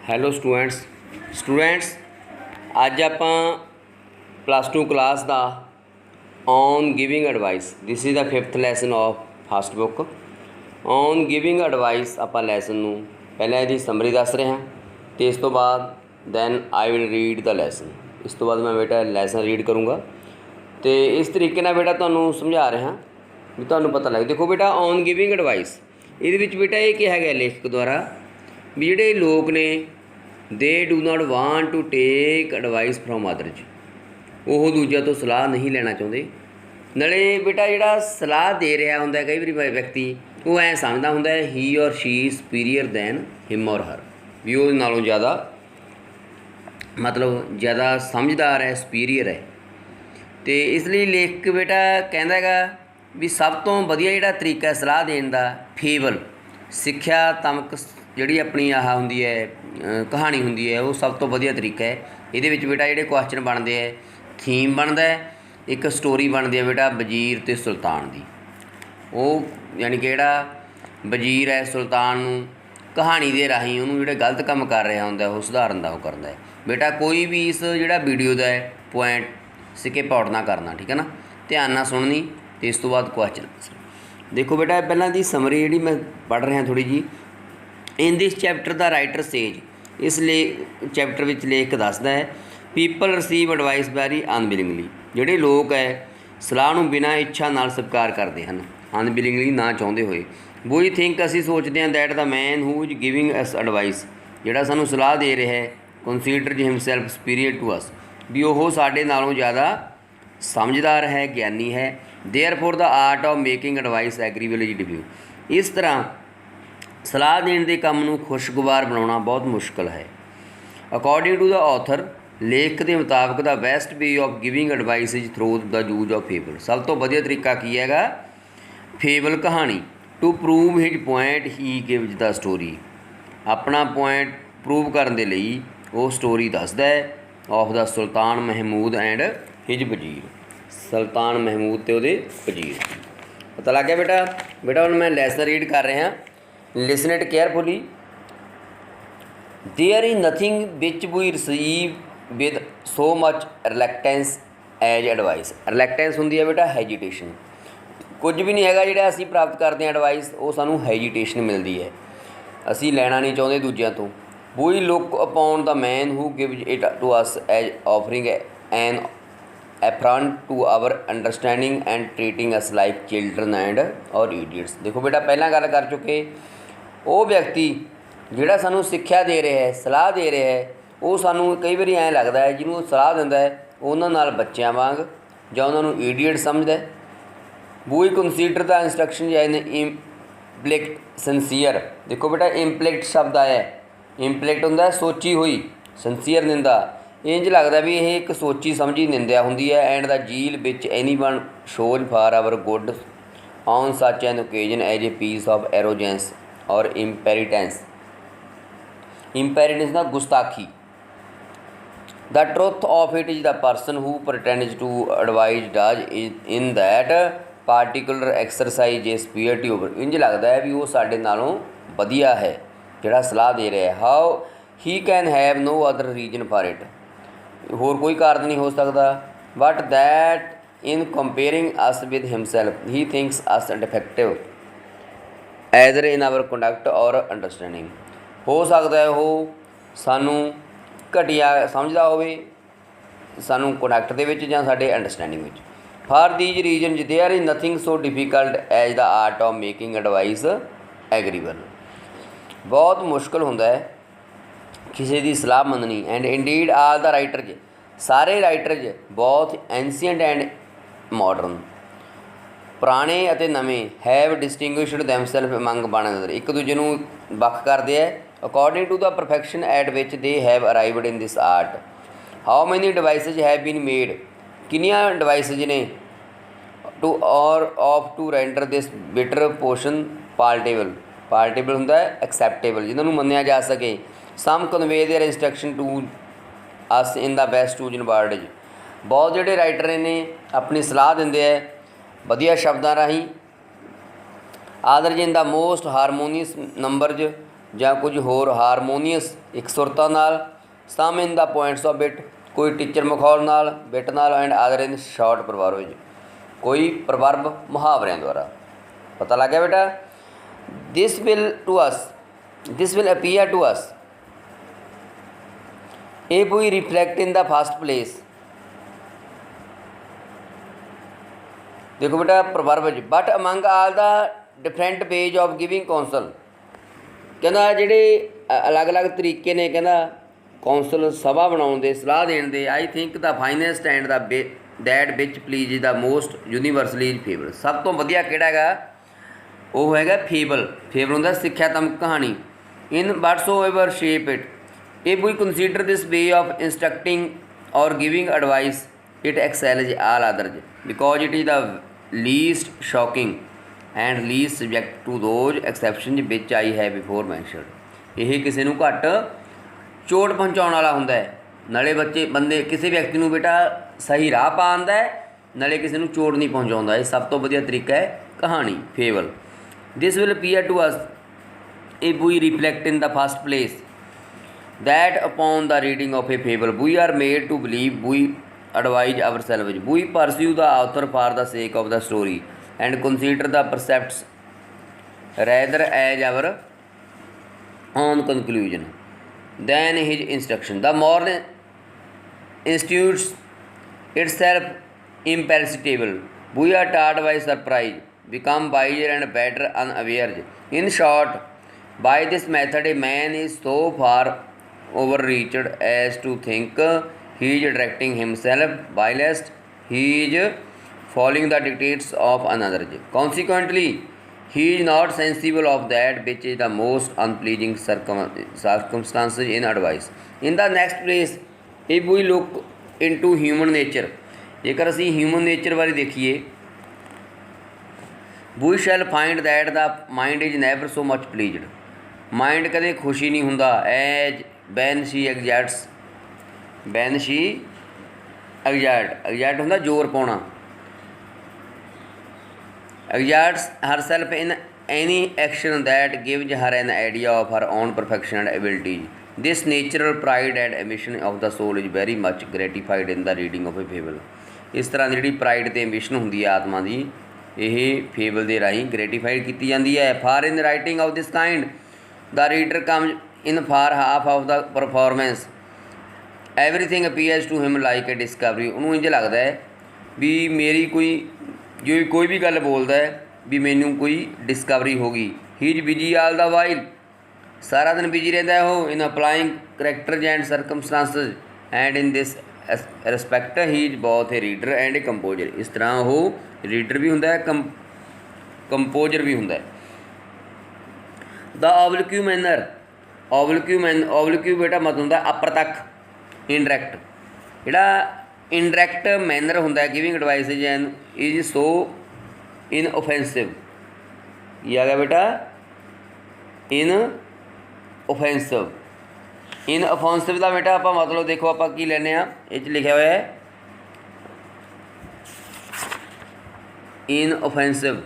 Hello students ਅੱਜ ਆਪਾਂ +2 class ਦਾ on giving advice this is the 5th lesson of first book on giving advice ਆਪਾਂ lesson ਨੂੰ ਪਹਿਲਾਂ ਇਹਦੀ ਸਮਰੀ ਦੱਸ ਰਹੇ ਹਾਂ ਅਤੇ ਇਸ ਤੋਂ ਬਾਅਦ then I will read the lesson. ਇਸ ਤੋਂ ਬਾਅਦ ਮੈਂ ਬੇਟਾ ਲੈਸਨ ਰੀਡ ਕਰੂੰਗਾ ਅਤੇ ਇਸ ਤਰੀਕੇ ਨਾਲ ਬੇਟਾ ਤੁਹਾਨੂੰ ਸਮਝਾ ਰਿਹਾ ਵੀ ਤੁਹਾਨੂੰ ਪਤਾ ਲੱਗੇ। ਦੇਖੋ ਬੇਟਾ ਔਨ ਗਿਵਿੰਗ ਐਡਵਾਈਸ ਇਹਦੇ ਵਿੱਚ ਬੇਟਾ ਇਹ ਕਿਹਾ ਗਿਆ ਲੇਖਕ ਦੁਆਰਾ ਵੀ ਜਿਹੜੇ ਲੋਕ ਨੇ ਦੇ do not want to take advice from others, ਉਹ ਦੂਜਿਆਂ ਤੋਂ ਸਲਾਹ ਨਹੀਂ ਲੈਣਾ ਚਾਹੁੰਦੇ। ਨਾਲੇ ਬੇਟਾ ਜਿਹੜਾ ਸਲਾਹ ਦੇ ਰਿਹਾ ਹੁੰਦਾ ਕਈ ਵਾਰੀ ਵਿਅਕਤੀ ਉਹ ਐਂ ਸਮਝਦਾ ਹੁੰਦਾ ਹੀ ਔਰ ਸ਼ੀ ਸੁਪੀਰੀਅਰ ਦੈਨ ਹਿਮ ਔਰ ਹਰ, ਵੀ ਉਹ ਨਾਲੋਂ ਜ਼ਿਆਦਾ ਮਤਲਬ ਜ਼ਿਆਦਾ ਸਮਝਦਾਰ ਹੈ, ਸੁਪੀਰੀਅਰ ਹੈ। ਅਤੇ ਇਸ ਲਈ ਲੇਖਕ ਬੇਟਾ ਕਹਿੰਦਾ ਹੈਗਾ ਵੀ ਸਭ ਤੋਂ ਵਧੀਆ ਜਿਹੜਾ ਤਰੀਕਾ ਸਲਾਹ ਦੇਣ ਦਾ ਫੇਬਲ ਸਿੱਖਿਆਤਮਕ ਜਿਹੜੀ ਆਪਣੀ ਆਹ ਹੁੰਦੀ ਹੈ ਕਹਾਣੀ ਹੁੰਦੀ ਹੈ, ਉਹ ਸਭ ਤੋਂ ਵਧੀਆ ਤਰੀਕਾ ਹੈ। ਇਹਦੇ ਵਿੱਚ ਬੇਟਾ ਜਿਹੜੇ ਕੁਐਸਚਨ ਬਣਦੇ ਹੈ, ਥੀਮ ਬਣਦਾ ਹੈ, ਇੱਕ ਸਟੋਰੀ ਬਣਦੀ ਹੈ ਬੇਟਾ ਵਜ਼ੀਰ ਅਤੇ ਸੁਲਤਾਨ ਦੀ। ਉਹ ਯਾਨੀ ਕਿ ਜਿਹੜਾ ਵਜ਼ੀਰ ਹੈ ਸੁਲਤਾਨ ਨੂੰ ਕਹਾਣੀ ਦੇ ਰਾਹੀਂ ਉਹਨੂੰ ਜਿਹੜੇ ਗਲਤ ਕੰਮ ਕਰ ਰਿਹਾ ਹੁੰਦਾ ਉਹ ਸੁਧਾਰਨ ਦਾ ਉਹ ਕਰਦਾ ਹੈ। ਬੇਟਾ ਕੋਈ ਵੀ ਇਸ ਜਿਹੜਾ ਵੀਡੀਓ ਦਾ ਹੈ ਪੁਆਇੰਟ ਸਕਿਪ ਆਊਟ ਨਾ ਕਰਨਾ, ਠੀਕ ਹੈ ਨਾ, ਧਿਆਨ ਨਾਲ ਸੁਣਨੀ ਅਤੇ ਇਸ ਤੋਂ ਬਾਅਦ ਕੁਐਸਚਨ। ਦੇਖੋ ਬੇਟਾ ਪਹਿਲਾਂ ਦੀ ਸਮਰੀ ਜਿਹੜੀ ਮੈਂ ਪੜ੍ਹ ਰਿਹਾ ਥੋੜ੍ਹੀ ਜਿਹੀ। ਇਨ ਦਿਸ ਚੈਪਟਰ ਦਾ ਰਾਈਟਰ ਸੇਜ, ਇਸ ਚੈਪਟਰ ਵਿੱਚ ਲੇਖਕ ਦੱਸਦਾ ਹੈ ਪੀਪਲ ਰਿਸੀਵ ਐਡਵਾਈਸ ਵੈਰੀ ਅਨਵਿਲਿੰਗਲੀ, ਜਿਹੜੇ ਲੋਕ ਹੈ ਸਲਾਹ ਨੂੰ ਬਿਨਾਂ ਇੱਛਾ ਨਾਲ ਸਵੀਕਾਰ ਕਰਦੇ ਹਨ, ਅਨਵਿਲਿੰਗਲੀ ਨਾ ਚਾਹੁੰਦੇ ਹੋਏ। ਵੀ ਥਿੰਕ ਅਸੀਂ ਸੋਚਦੇ ਹਾਂ that the man who is giving us advice, ਜਿਹੜਾ ਸਾਨੂੰ ਸਲਾਹ ਦੇ ਰਿਹਾ ਹੈ considers himself superior to us, ਵੀ ਉਹ ਸਾਡੇ ਨਾਲੋਂ ਜ਼ਿਆਦਾ ਸਮਝਦਾਰ ਹੈ, ਗਿਆਨੀ ਹੈ। Therefore the art of making advice agreeable is difficult, ਇਸ ਤਰ੍ਹਾਂ ਸਲਾਹ ਦੇਣ ਦੇ ਕੰਮ ਨੂੰ ਖੁਸ਼ਗਵਾਰ ਬਣਾਉਣਾ ਬਹੁਤ ਮੁਸ਼ਕਿਲ ਹੈ। ਅਕੋਰਡਿੰਗ ਟੂ ਦਾ ਆਥਰ, ਲੇਖਕ ਦੇ ਮੁਤਾਬਕ the best way of giving advice is through the use of fable, ਸਭ ਤੋਂ ਵਧੀਆ ਤਰੀਕਾ ਕੀ ਹੈਗਾ ਫੇਬਲ ਕਹਾਣੀ। To prove his point he gives the story, ਆਪਣਾ ਪੁਆਇੰਟ ਪ੍ਰੂਵ ਕਰਨ ਦੇ ਲਈ ਉਹ ਸਟੋਰੀ ਦੱਸਦਾ ਹੈ of the Sultan Mahmud and his vizier, ਸੁਲਤਾਨ ਮਹਿਮੂਦ ਅਤੇ ਉਹਦੇ ਵਜ਼ੀਰ। ਪਤਾ ਲੱਗ ਗਿਆ ਬੇਟਾ? ਬੇਟਾ ਹੁਣ ਮੈਂ ਲੈਸਨ ਰੀਡ ਕਰ ਰਿਹਾ, listen it carefully. There is nothing which we receive with so much reluctance as advice, reluctance ਹੁੰਦੀ ਹੈ ਬੇਟਾ ਹੈਜੀਟੇਸ਼ਨ, ਕੁਝ ਵੀ ਨਹੀਂ ਹੈਗਾ ਜਿਹੜਾ ਅਸੀਂ ਪ੍ਰਾਪਤ ਕਰਦੇ ਹਾਂ ਐਡਵਾਈਸ ਉਹ ਸਾਨੂੰ ਹੈਜੀਟੇਸ਼ਨ ਮਿਲਦੀ ਹੈ, ਅਸੀਂ ਲੈਣਾ ਨਹੀਂ ਚਾਹੁੰਦੇ ਦੂਜਿਆਂ ਤੋਂ। We look upon the man who gives it to us as offering an affront to our understanding and treating us like children and or idiots. ਦੇਖੋ ਬੇਟਾ ਪਹਿਲਾਂ ਗੱਲ ਕਰ ਚੁੱਕੇ, ਉਹ ਵਿਅਕਤੀ ਜਿਹੜਾ ਸਾਨੂੰ ਸਿੱਖਿਆ ਦੇ ਰਿਹਾ ਹੈ, ਸਲਾਹ ਦੇ ਰਿਹਾ ਹੈ, ਉਹ ਸਾਨੂੰ ਕਈ ਵਾਰੀ ਐਂ ਲੱਗਦਾ ਹੈ ਜਿਹਨੂੰ ਸਲਾਹ ਦਿੰਦਾ ਹੈ ਉਹਨਾਂ ਨਾਲ ਬੱਚਿਆਂ ਵਾਂਗ ਜਾਂ ਉਹਨਾਂ ਨੂੰ ਈਡੀਅਟ ਸਮਝਦਾ। ਵੀ ਕੰਸੀਡਰ ਦਾ ਇੰਸਟਰਕਸ਼ਨ ਐਨ ਇੰਪਲੈਕਟ ਸਿੰਸੀਅਰ, ਦੇਖੋ ਬੇਟਾ ਇੰਪਲੈਕਟ ਸ਼ਬਦ ਆਇਆ, ਇੰਪਲੈਕਟ ਹੁੰਦਾ ਸੋਚੀ ਹੋਈ, ਸਿੰਸੀਅਰ ਨਿੰਦਾ, ਇੰਝ ਲੱਗਦਾ ਵੀ ਇਹ ਇੱਕ ਸੋਚੀ ਸਮਝੀ ਨਿੰਦਿਆ ਹੁੰਦੀ ਹੈ। And the zeal which anyone shows for our good on such an occasion as a piece of arrogance or impertinence, impertinence ਦਾ ਗੁਸਤਾਖੀ। The truth of it is the person who pretends to advise does in that particular exercise is superiority over, ਇੰਝ ਲੱਗਦਾ ਹੈ ਵੀ ਉਹ ਸਾਡੇ ਨਾਲੋਂ ਵਧੀਆ ਹੈ ਜਿਹੜਾ ਸਲਾਹ ਦੇ ਰਿਹਾ। How he can have no other reason for it, ਹੋਰ ਕੋਈ ਕਾਰਨ ਨਹੀਂ ਹੋ ਸਕਦਾ। But that in comparing us with himself he thinks us defective either in our conduct or understanding, ਹੋ ਸਕਦਾ ਹੈ ਉਹ ਸਾਨੂੰ ਘਟੀਆ ਸਮਝਦਾ ਹੋਵੇ ਸਾਨੂੰ ਕੰਡਕਟ ਦੇ ਵਿੱਚ ਜਾਂ ਸਾਡੇ ਅੰਡਰਸਟੈਂਡਿੰਗ ਵਿੱਚ। For these reasons there is nothing so difficult as the art of making advice agreeable, ਬਹੁਤ ਮੁਸ਼ਕਿਲ ਹੁੰਦਾ ਹੈ ਕਿਸੇ ਦੀ ਸਲਾਹ ਮੰਨਣੀ। ਐਂਡ ਇੰਡੀਡ ਆਲ ਦਾ ਰਾਈਟਰਜ਼, ਸਾਰੇ ਰਾਈਟਰਜ਼ ਬਹੁਤ ਐਂਸੀਐਂਟ ਐਂਡ ਮਾਡਰਨ, ਪੁਰਾਣੇ ਅਤੇ ਨਵੇਂ, have distinguished themselves among one another, ਇੱਕ ਦੂਜੇ ਨੂੰ ਵੱਖ ਕਰਦੇ ਹੈ according to the perfection at which they have arrived in this art. How many devices have been made, ਕਿੰਨੀਆਂ ਡਿਵਾਈਸਿਸ ਨੇ to or of to render this bitter potion palatable, ਪਾਲਟੇਬਲ ਹੁੰਦਾ ਹੈ ਐਕਸੈਪਟੇਬਲ, ਜਿਹਨਾਂ ਨੂੰ ਮੰਨਿਆ ਜਾ ਸਕੇ। Some convey their instruction to us in the best chosen words, ਬਹੁਤ ਜਿਹੜੇ ਰਾਈਟਰ ਨੇ ਆਪਣੀ ਸਲਾਹ ਦਿੰਦੇ ਹੈ ਵਧੀਆ ਸ਼ਬਦਾਂ ਰਾਹੀਂ। ਆਦਰਜ ਇਨ ਦਾ ਮੋਸਟ ਹਾਰਮੋਨੀਅਸ ਨੰਬਰਜ਼ ਜਾਂ ਕੁਝ ਹੋਰ ਹਾਰਮੋਨੀਅਸ ਇਕਸੁਰਤਾ ਨਾਲ। ਸਮ ਇਨ ਦਾ ਪੁਆਇੰਟਸ ਆਫ ਬਿਟ, ਕੋਈ ਟੀਚਰ ਮਖੌਲ ਨਾਲ, ਬਿਟ ਨਾਲ, ਐਂਡ ਆਦਰ ਇਨ ਸ਼ਾਰਟ ਪ੍ਰਵਰਬਜ, ਕੋਈ ਪ੍ਰਵਰਬ ਮੁਹਾਵਰਿਆਂ ਦੁਆਰਾ। ਪਤਾ ਲੱਗ ਗਿਆ ਬੇਟਾ। This will appear to us, if we reflect in the first place। देखो बेटा प्रवर्ब च, but among all the different ways of giving counsel, कहना ਜਿਹੜੇ अलग अलग तरीके ने, कहना कौंसल सभा बनाने के, सलाह देने के, I think the finest and the that which please is the most universally fable. सब तो वधिया किहड़ा हैगा, वो हैगा फेबल। फेबल हुंदा सिक्ख्यात्मक कहानी। In whatsoever shape it, if we consider this way of instructing or giving advice, it excels all others because it is the least shocking and least subject to those exceptions which I have before mentioned। ਇਹ ਕਿਸੇ ਨੂੰ ਘੱਟ ਚੋਟ ਪਹੁੰਚਾਉਣ ਵਾਲਾ ਹੁੰਦਾ ਹੈ, ਨਾਲੇ ਬੰਦੇ ਕਿਸੇ ਵਿਅਕਤੀ ਨੂੰ ਬੇਟਾ ਸਹੀ ਰਾਹ ਪਾ ਆਉਂਦਾ ਹੈ, ਨਾਲੇ ਕਿਸੇ ਨੂੰ ਚੋਟ ਨਹੀਂ ਪਹੁੰਚਾਉਂਦਾ। ਇਹ ਸਭ ਤੋਂ ਵਧੀਆ ਤਰੀਕਾ ਹੈ ਕਹਾਣੀ, fable. This will appear to us if we reflect in the first place that upon the reading of a fable we are made to believe, we advise ourselves, we pursue the author for the sake of the story and consider the precepts rather as our own conclusion than his instruction। The moral institutes itself imperceptible, we are taught by surprise, become wiser and better unawares। In short, by this method a man is so far overreached as to think he is directing himself whilst he is following the dictates of another। Consequently, he is not sensible of that which is the most unpleasing circumstances in advice। In the next place, if we look into human nature, जेकर असी human nature बारे देखिए, we shall find that the mind is never so much pleased। Mind कदे खुश ही नहीं हुंदा as when she exerts, when she exert हुंदा जोर पाउणा, exerts herself in any action that gives her an idea of her own perfection and abilities। This natural pride and ambition of the soul is very much gratified in the reading of a fable। इस तरह की जिहड़ी pride ते ambition हुंदी है आत्मा की, यह फेबल के राही ग्रेटिफाइड की जाती है। For in writing of this kind the reader comes in for half of the performance, everything appears to him like a discovery. उन्होंने इंज लगता है भी मेरी कोई भी गल बोलता है भी मैनू कोई डिस्कवरी होगी। He is busy all the while, सारा दिन बिजी रहता है वो in applying characters and circumstances and in this respect he is both a reader and a composer. इस तरह वो रीडर भी होंदा है, कंपोजर भी होंदा है। द ऑब्लिक्यू मैनर, ऑब्लिक्यू बेटा मतलब होंदा अप्रतख, इनडायरैक्ट। जिहड़ा इनडायरैक्ट मैनर होंदा है giving advice and is so in offensive. ये आ गया बेटा इन ओफेंसिव। इन ओफेंसिव का बेटा आप मतलब देखो आप की लेने ये लिखा हुआ है inoffensive.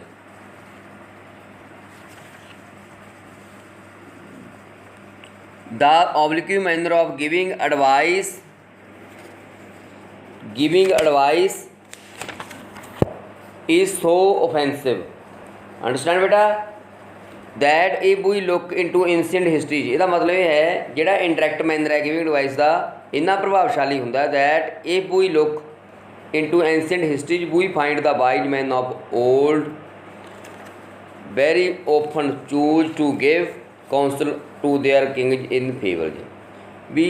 The oblique manner of giving advice is so offensive. Understand बेटा that if we look into ancient histories, इसका मतलब ये है जिहड़ा इंडायरैक्ट मैनर है गिविंग एडवाइस का इन्ना प्रभावशाली होंदा that if we look into ancient histories we find the wise man of old very often chose to give counsel to their king in favour. भी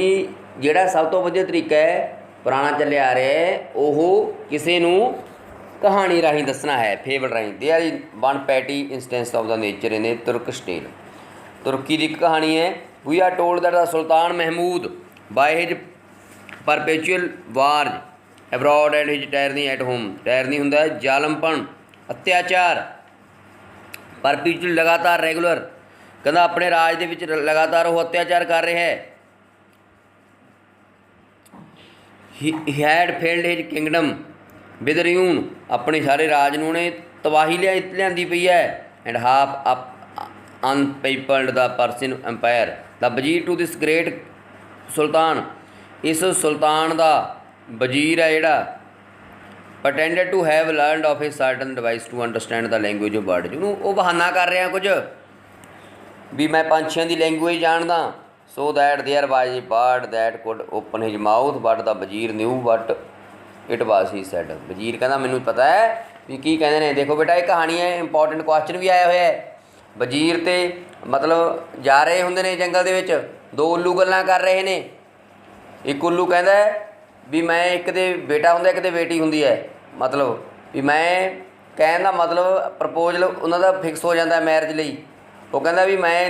जिहड़ा सब तो वधिया तरीका है पुराना चलिया आ रहा है वो किसी नूं कहानी राही दसना है, फेबल राही। There is one pretty instance of the nature in a Turkish tale. तुर्की की कहानी है। We are told that the Sultan Mahmud by his perpetual wars abroad and his tyranny at home. Tyranny हुंदा है जालमपन, अत्याचार। परपेचुअल लगातार, regular. कहता अपने राज दे विच लगातार वो अत्याचार कर रहा है। He had failed his kingdom with ruin, अपने सारे राज नूं ने तबाही लियांदी पई है। And half unpeopled the Persian empire. The वजीर to this great सुल्तान, इस सुल्तान का वजीर है जिहड़ा pretended to have learned of a certain device to understand the language of birds. ਜਿਹਨੂੰ ਉਹ ਬਹਾਨਾ ਕਰ ਰਿਹਾ ਕੁਝ ਵੀ ਮੈਂ ਪੰਛੀਆਂ ਦੀ ਲੈਂਗੁਏਜ ਜਾਣਦਾ। so that there was a bird that could open his mouth but the Wazir knew what it was he said. ਵਜ਼ੀਰ ਕਹਿੰਦਾ ਮੈਨੂੰ ਪਤਾ ਹੈ ਵੀ ਕੀ ਕਹਿੰਦੇ ਨੇ। ਦੇਖੋ ਬੇਟਾ ਇਹ ਕਹਾਣੀ ਹੈ, ਇੰਪੋਰਟੈਂਟ ਕੁਐਸਚਨ ਵੀ ਆਇਆ ਹੋਇਆ ਹੈ। ਵਜ਼ੀਰ ਤੇ ਮਤਲਬ ਜਾ ਰਹੇ ਹੁੰਦੇ ਨੇ ਜੰਗਲ ਦੇ ਵਿੱਚ, ਦੋ ਉੱਲੂ ਗੱਲਾਂ ਕਰ ਰਹੇ ਨੇ। ਇੱਕ ਉੱਲੂ ਕਹਿੰਦਾ ਵੀ ਮੈਂ ਇੱਕ ਦੇ ਬੇਟਾ ਹੁੰਦਾ, ਇੱਕ ਦੇ ਬੇਟੀ ਹੁੰਦੀ ਹੈ। ਮਤਲਬ ਵੀ ਮੈਂ ਕਹਿਣ ਦਾ ਮਤਲਬ ਪ੍ਰਪੋਜ਼ਲ ਉਹਨਾਂ ਦਾ ਫਿਕਸ ਹੋ ਜਾਂਦਾ ਮੈਰਿਜ ਲਈ। ਉਹ ਕਹਿੰਦਾ ਵੀ ਮੈਂ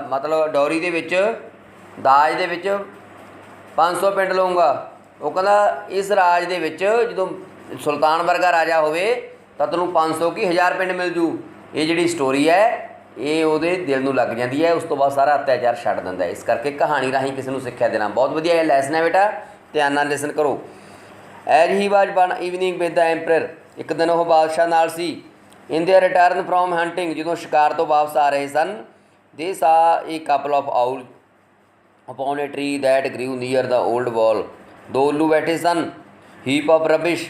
ਮਤਲਬ ਡੌਰੀ ਦੇ ਵਿੱਚ ਦਾਜ ਦੇ ਵਿੱਚ 500 ਪਿੰਡ ਲਊਂਗਾ। ਉਹ ਕਹਿੰਦਾ ਇਸ ਰਾਜ ਦੇ ਵਿੱਚ ਜਦੋਂ ਸੁਲਤਾਨ ਵਰਗਾ ਰਾਜਾ ਹੋਵੇ ਤਾਂ ਤੈਨੂੰ 500 ਕੀ 1000 ਪਿੰਡ ਮਿਲ ਜੂ। ਇਹ ਜਿਹੜੀ ਸਟੋਰੀ ਹੈ ਇਹ ਉਹਦੇ ਦਿਲ ਨੂੰ ਲੱਗ ਜਾਂਦੀ ਹੈ। ਉਸ ਤੋਂ ਬਾਅਦ ਸਾਰਾ ਅਤਿਆਚਾਰ ਛੱਡ ਦਿੰਦਾ। ਇਸ ਕਰਕੇ ਕਹਾਣੀ ਰਾਹੀਂ ਕਿਸੇ ਨੂੰ ਸਿੱਖਿਆ ਦੇਣਾ ਬਹੁਤ ਵਧੀਆ ਇਹ ਲੈਸਨ ਹੈ ਬੇਟਾ, ਧਿਆਨ ਨਾਲ ਲਿਸਨ ਕਰੋ। As he was one evening with the emperor, ਇੱਕ ਦਿਨ ਉਹ ਬਾਦਸ਼ਾਹ ਨਾਲ ਸੀ। In their return from hunting, ਜਦੋਂ ਸ਼ਿਕਾਰ ਤੋਂ ਵਾਪਸ ਆ ਰਹੇ ਸਨ। They saw a couple of owl upon a tree that grew near the old wall, ਦੋ ਉੱਲੂ ਬੈਠੇ ਸਨ ਹੀਪ ਆਫ ਰਬਿਸ਼,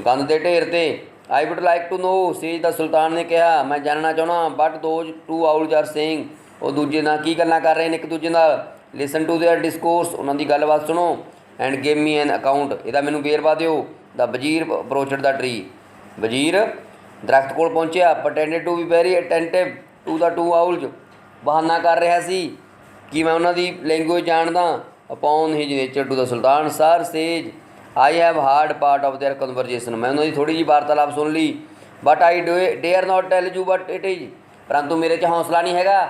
ਗੰਦ ਦੇ ਢੇਰ 'ਤੇ। I would like to know, says the sultan ਨੇ ਕਿਹਾ ਮੈਂ ਜਾਣਨਾ ਚਾਹੁੰਦਾ but those two owls are saying, ਉਹ ਦੂਜੇ ਨਾਲ ਕੀ ਗੱਲਾਂ ਕਰ ਰਹੇ ਨੇ ਇੱਕ ਦੂਜੇ ਨਾਲ। ਲਿਸਨ ਟੂ ਦੇਅਰ ਡਿਸਕੋਰਸ, ਉਹਨਾਂ ਦੀ ਗੱਲਬਾਤ ਸੁਣੋ। And give me N account, ਇਹਦਾ ਮੈਨੂੰ ਵੇਰਵਾ ਦਿਓ। ਦਾ ਵਜ਼ੀਰ ਅਪਰੋਚਡ ਦਾ ਟਰੀ, ਵਜ਼ੀਰ ਦਰਖਤ ਕੋਲ ਪਹੁੰਚਿਆ। Pretended to be very attentive to the two owls, ਬਹਾਨਾ ਕਰ ਰਿਹਾ ਸੀ ਕਿ ਮੈਂ ਉਹਨਾਂ ਦੀ ਲੈਂਗੁਏਜ ਜਾਣਦਾ। Upon his nature to the Sultan, sir says I have heard part of their conversation, ਮੈਂ ਉਹਨਾਂ ਦੀ ਥੋੜ੍ਹੀ ਜਿਹੀ ਵਾਰਤਾਲਾਪ ਸੁਣ ਲਈ। But I dare not tell you but it is, ਪਰੰਤੂ ਮੇਰੇ 'ਚ ਹੌਸਲਾ ਨਹੀਂ ਹੈਗਾ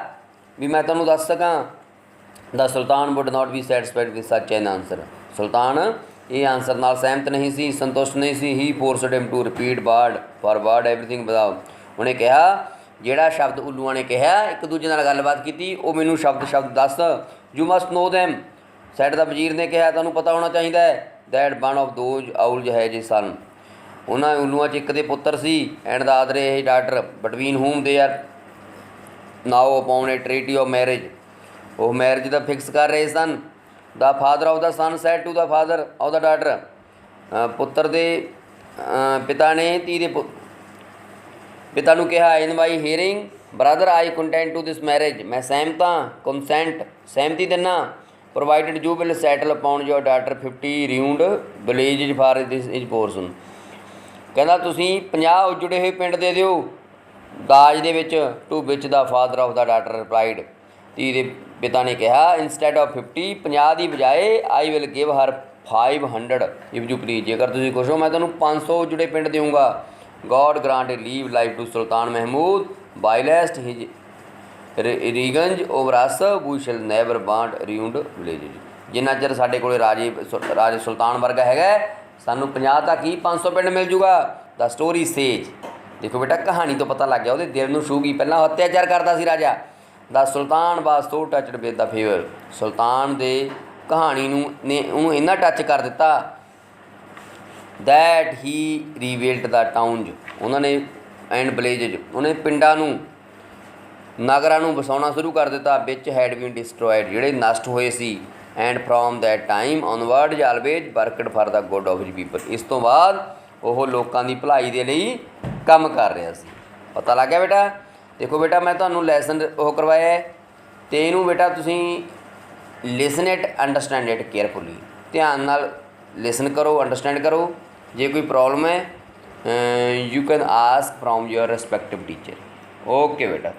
ਵੀ ਮੈਂ ਤੁਹਾਨੂੰ ਦੱਸ ਸਕਾਂ। The sultan would not be satisfied with such an answer, ਸੁਲਤਾਨ ਇਹ ਆਂਸਰ ਨਾਲ ਸਹਿਮਤ ਨਹੀਂ ਸੀ, ਸੰਤੁਸ਼ਟ ਨਹੀਂ ਸੀ। He forced him to repeat word for word everything without, ਉਹਨੇ ਕਿਹਾ ਜਿਹੜਾ ਸ਼ਬਦ ਉੱਲੂਆਂ ਨੇ ਕਿਹਾ ਇੱਕ ਦੂਜੇ ਨਾਲ ਗੱਲਬਾਤ ਕੀਤੀ ਉਹ ਮੈਨੂੰ ਸ਼ਬਦ ਸ਼ਬਦ ਦੱਸ। You must know them, said the wazir ਨੇ ਕਿਹਾ ਤੁਹਾਨੂੰ ਪਤਾ ਹੋਣਾ ਚਾਹੀਦਾ ਹੈ। That one of those owls has a son, ਉਹਨਾਂ ਉੱਲੂਆਂ 'ਚ ਇੱਕ ਦੇ ਪੁੱਤਰ ਸੀ। And the other a daughter between whom they are now upon a treaty of marriage, ਉਹ ਮੈਰਿਜ ਦਾ ਫਿਕਸ ਕਰ ਰਹੇ ਸਨ। The father of the son said to the father of the daughter, ਪੁੱਤਰ ਦੇ ਪਿਤਾ ਨੇ ਧੀ ਦੇ ਪਿਤਾ ਨੂੰ ਕਿਹਾ in my hearing brother I content to this marriage, ਮੈਂ ਸਹਿਮਤ ਹਾਂ, ਕੰਸੈਂਟ ਸਹਿਮਤੀ ਦਿੰਦਾ। Provided you will settle upon your daughter 50 ruined village for this is portion, ਕਹਿੰਦਾ ਤੁਸੀਂ 50 ਉਜੜੇ ਹੋਏ ਪਿੰਡ ਦੇ ਦਿਓ ਦਾਜ ਦੇ ਵਿੱਚ। To which the father of the daughter replied, ਧੀ ਦੇ ਪਿਤਾ ਨੇ ਕਿਹਾ ਇੰਸਟੈਡ ਆਫ 50 ਦੀ ਬਜਾਏ I will give her 500 if you please, ਜੇਕਰ ਤੁਸੀਂ ਖੁਸ਼ ਹੋ ਮੈਂ ਤੁਹਾਨੂੰ 500 ਉਜੜੇ ਪਿੰਡ ਦੇਊਂਗਾ। God grant a leave life to sultan Mahmud whilst his reigns over us we shall never want ruined village, ਜਿੰਨਾ ਚਿਰ ਸਾਡੇ ਕੋਲ ਰਾਜੇ ਸੁਲਤਾਨ ਵਰਗਾ ਹੈਗਾ ਸਾਨੂੰ 50 ਤੱਕ ਹੀ 500 ਪਿੰਡ ਮਿਲ ਜੂਗਾ। ਦਾ ਸਟੋਰੀ ਸੇਜ, ਦੇਖੋ ਬੇਟਾ ਕਹਾਣੀ ਤੋਂ ਪਤਾ ਲੱਗ ਗਿਆ ਉਹਦੇ ਦਿਲ ਨੂੰ ਛੂਹ ਗਈ। ਪਹਿਲਾਂ ਅਤਿਆਚਾਰ ਕਰਦਾ ਸੀ ਰਾਜਾ। ਦਾ ਸੁਲਤਾਨ ਵਾਸ ਸੋ ਟੱਚਡ ਵਿਦ ਦਾ ਫੇਵਰ, ਸੁਲਤਾਨ ਦੇ ਕਹਾਣੀ ਨੂੰ ਨੇ ਉਹਨੂੰ ਇੰਨਾ ਟੱਚ ਕਰ ਦਿੱਤਾ। ਦੈਟ ਹੀ ਰੀਵੇਲਡ ਦਾ ਟਾਊਨਜ਼, ਉਹਨਾਂ ਨੇ ਐਂਡ ਵਿਲੇਜਜ, ਉਹਨੇ ਪਿੰਡਾਂ ਨੂੰ ਨਗਰਾਂ ਨੂੰ ਵਸਾਉਣਾ ਸ਼ੁਰੂ ਕਰ ਦਿੱਤਾ। ਵਿੱਚ ਹੈਡ ਬੀਨ ਡਿਸਟਰੋਇਡ, ਜਿਹੜੇ ਨਸ਼ਟ ਹੋਏ ਸੀ। And from that time onward always worked for the good of his people, ਇਸ ਤੋਂ ਬਾਅਦ ਉਹ ਲੋਕਾਂ ਦੀ ਭਲਾਈ ਦੇ ਲਈ ਕੰਮ ਕਰ ਰਿਹਾ ਸੀ। ਪਤਾ ਲੱਗ ਗਿਆ ਬੇਟਾ। ਦੇਖੋ ਬੇਟਾ ਮੈਂ ਤੁਹਾਨੂੰ ਲੈਸਨ ਉਹ ਕਰਵਾਇਆ ਅਤੇ ਇਹਨੂੰ ਬੇਟਾ ਤੁਸੀਂ ਲਿਸਨ ਇਟ ਅੰਡਰਸਟੈਂਡ ਇਟ ਕੇਅਰਫੁਲੀ, ਧਿਆਨ ਨਾਲ ਲਿਸਨ ਕਰੋ, ਅੰਡਰਸਟੈਂਡ ਕਰੋ। ਜੇ ਕੋਈ ਪ੍ਰੋਬਲਮ ਹੈ you can ask from your respective teacher. Okay ਬੇਟਾ।